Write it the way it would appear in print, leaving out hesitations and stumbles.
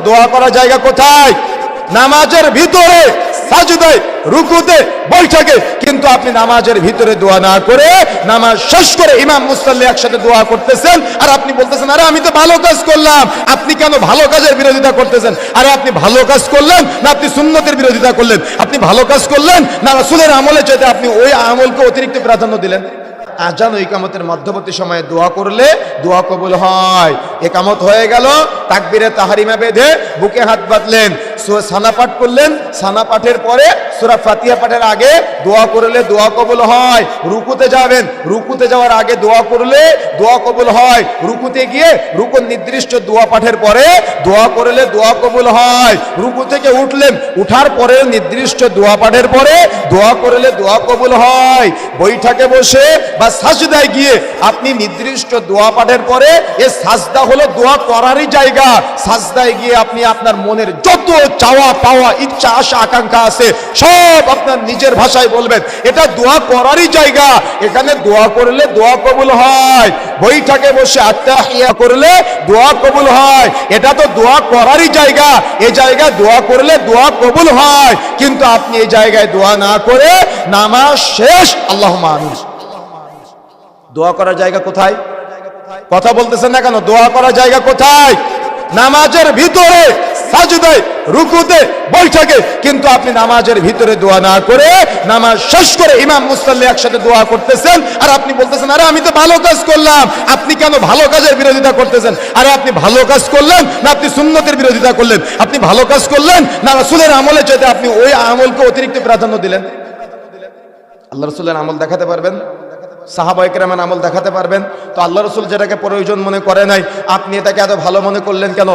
দোয়া করার জায়গা কোথায়? নামাজের ভিতরে, সাজদায়, রুকুতে, বৈঠকে। কিন্তু আপনি নামাজের ভিতরে দোয়া না করে নামাজ শেষ করে ইমাম মুসাল্লি একসাথে দোয়া করতেছেন, আর আপনি বলতেছেন আরে আমি তো ভালো কাজ করলাম। আপনি কেন ভালো কাজের বিরোধিতা করতেছেন? আরে আপনি ভালো কাজ করলেন না আপনি সুন্নতের বিরোধিতা করলেন? আপনি ভালো কাজ করলেন না রাসূলের আমলে চাইতে আপনি ওই আমলকে অতিরিক্ত প্রাধান্য দিলেন? আজান ও ইকামতের মধ্যবর্তী সময়ে দোয়া করলে দোয়া কবুল হয়। ইকামত হয়ে গেল, তাকবীরে তাহরিমা বেঁধে বুকে হাত বাঁধলেন, সানা পাঠ করলেন, সানা পাঠের পরে সূরা ফাতিহা পাঠের আগে দোয়া করলে দোয়া কবুল হয়। রুকুতে যাবেন, রুকুতে যাওয়ার আগে দোয়া করলে দোয়া কবুল হয়। রুকুতে গিয়ে রুকুর নির্দিষ্ট দোয়া পাঠের পরে দোয়া করলে দোয়া কবুল হয়। রুকু থেকে উঠলেন, উঠার পরে নির্দিষ্ট দোয়া পাঠের পরে দোয়া করলে দোয়া কবুল হয়। বৈঠকে বসে বা সাজদায় গিয়ে আপনি নির্দিষ্ট দোয়া পাঠের পরে, এ সাজদা হলো দোয়া করারই জায়গা। সাজদায় গিয়ে আপনি আপনার মনের যত চাওয়া পাওয়া ইচ্ছা আশা আকাঙ্ক্ষা আছে সব আপনার নিজের ভাষায় বলবেন, এটা দোয়া করারই জায়গা। এখানে দোয়া করলে দোয়া কবুল হয়। বৈঠকে বসে আত্তাহিয়া করলে দোয়া কবুল হয়। এটা তো দোয়া করারই জায়গা, এই জায়গায় দোয়া করলে দোয়া কবুল হয়। কিন্তু আপনি এই জায়গায় দোয়া না করে নামাজ শেষ আল্লাহুম্মা আমিন। দোয়া করার জায়গা কোথায়? কথা বলতেছেন না কেন? দোয়া করার জায়গা কোথায়? নামাজের ভিতরে, সাজদায়, রুকুতে, বৈঠকে। কিন্তু আপনি নামাজের ভিতরে দোয়া না করে নামাজ শেষ করে ইমাম মুসাল্লি একসাথে দোয়া করতেছেন, আর আপনি বলতেছেন আরে আমি তো ভালো কাজ করলাম। আপনি কেন ভালো কাজের বিরোধিতা করতেছেন? আরে আপনি ভালো কাজ করলেন না আপনি সুন্নতের বিরোধিতা করলেন? আপনি ভালো কাজ করলেন না রাসূলের আমলে চাইতে আপনি ওই আমলকে অতিরিক্ত প্রাধান্য দিলেন? আল্লাহ রাসূলের আমল দেখাতে পারবেন? সাহাবায়ে কেরামের আমল দেখাতে পারবেন? তো আল্লাহ রাসূল যেটাকে প্রয়োজন মনে করে নাই, আপনি এটাকে এত ভালো মনে করলেন কেন?